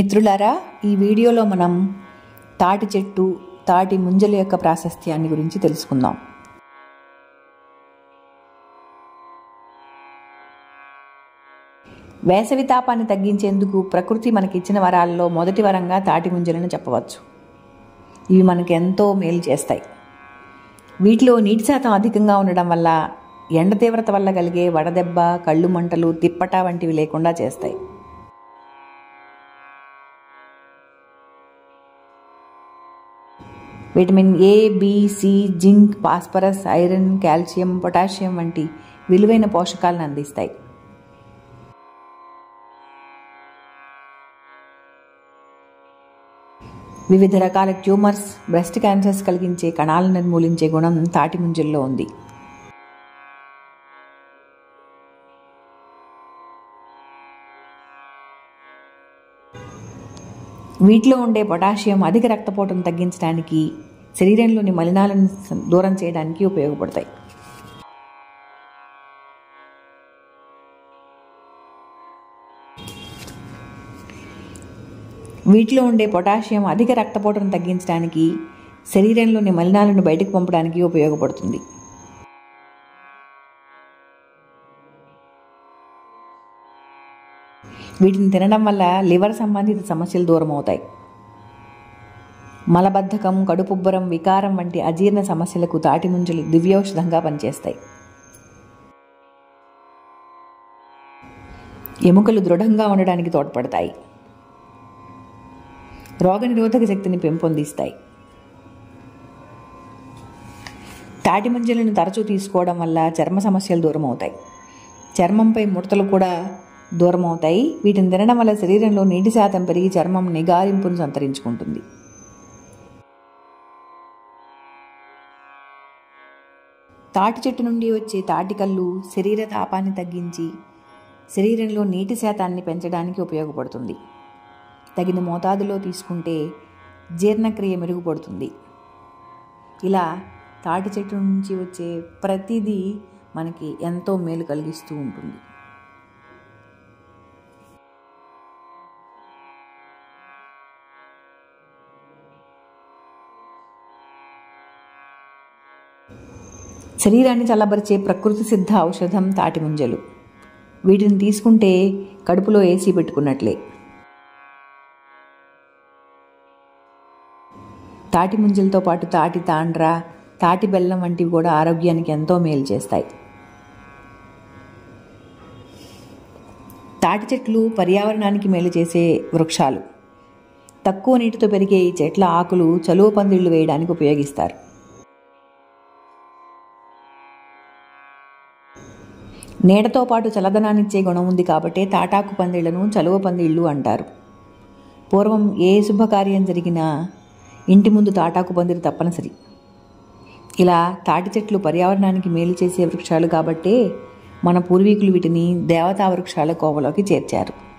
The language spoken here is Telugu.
మిత్రులారా, ఈ వీడియోలో మనం తాటి చెట్టు, తాటి ముంజల యొక్క ప్రాశస్త్యాన్ని గురించి తెలుసుకుందాం. వేసవి తాపాన్ని తగ్గించేందుకు ప్రకృతి మనకిచ్చిన వరాల్లో మొదటి వరంగా తాటి ముంజలను చెప్పవచ్చు. ఇవి మనకు ఎంతో మేలు చేస్తాయి. వీటిలో నీటి శాతం అధికంగా ఉండడం వల్ల ఎండ తీవ్రత వల్ల కలిగే వడదెబ్బ, కళ్ళు మంటలు, తిప్పట వంటివి లేకుండా చేస్తాయి. Vitamin A, B, C, zinc, phosphorus, iron, calcium, potassium వంటి విలువైన పోషకాలను అందిస్తాయి. వివిధ రకాల ట్యూమర్స్, బ్రెస్ట్ క్యాన్సర్స్ కలిగించే కణాలను నిర్మూలించే గుణం తాటి ముంజల్లో ఉంది. వీటిలో ఉండే పొటాషియం అధిక రక్తపోటును తగ్గించడానికి, శరీరంలోని మలినాలను దూరం చేయడానికి ఉపయోగపడతాయి. వీటిలో ఉండే పొటాషియం అధిక రక్తపోటును తగ్గించడానికి, శరీరంలోని మలినాలను బయటకు పంపడానికి ఉపయోగపడుతుంది. వీటిని తినడం వల్ల లివర్ సంబంధిత సమస్యలు దూరం అవుతాయి. మలబద్ధకం, కడుపుబ్బరం, వికారం వంటి అజీర్ణ సమస్యలకు తాటి ముంజలు దివ్యౌషధంగా పనిచేస్తాయి. ఎముకలు దృఢంగా ఉండడానికి తోడ్పడతాయి. రోగనిరోధక శక్తిని పెంపొందిస్తాయి. తాటి ముంజలను తరచూ తీసుకోవడం వల్ల చర్మ సమస్యలు దూరం అవుతాయి. చర్మంపై ముడతలు కూడా దూరం అవుతాయి. వీటిని తినడం వల్ల శరీరంలో నీటి శాతం పెరిగి చర్మం నిగారింపును సంతరించుకుంటుంది. తాటి చెట్టు నుండి వచ్చే తాటికల్లు శరీర తాపాన్ని తగ్గించి శరీరంలో నీటి శాతాన్ని పెంచడానికి ఉపయోగపడుతుంది. తగిన మోతాదులో తీసుకుంటే జీర్ణక్రియ మెరుగుపడుతుంది. ఇలా తాటి చెట్టు నుంచి వచ్చే ప్రతిదీ మనకి ఎంతో మేలు కలిగిస్తూ ఉంటుంది. శరీరాన్ని చల్లబరిచే ప్రకృతి సిద్ధ ఔషధం తాటి ముంజలు. వీటిని తీసుకుంటే కడుపులో ఏసీ పెట్టుకున్నట్లే. తాటి ముంజలతో పాటు తాటి తాండ్ర, తాటి బెల్లం వంటివి కూడా ఆరోగ్యానికి ఎంతో మేలు చేస్తాయి. తాటి చెట్లు పర్యావరణానికి మేలు చేసే వృక్షాలు. తక్కువ నీటితో పెరిగే ఈ చెట్ల ఆకులు చలువ పందిళ్లు వేయడానికి ఉపయోగిస్తారు. నీడతో పాటు చల్లదనాన్నిచ్చే గుణం ఉంది కాబట్టి తాటాకు పందిళ్లను చలువ పందిళ్ళు అంటారు. పూర్వం ఏ శుభకార్యం జరిగినా ఇంటి ముందు తాటాకు పందిరి తప్పనిసరి. ఇలా తాటి చెట్లు పర్యావరణానికి మేలు చేసే వృక్షాలు కాబట్టే మన పూర్వీకులు వీటిని దేవతా వృక్షాల కోవలోకి చేర్చారు.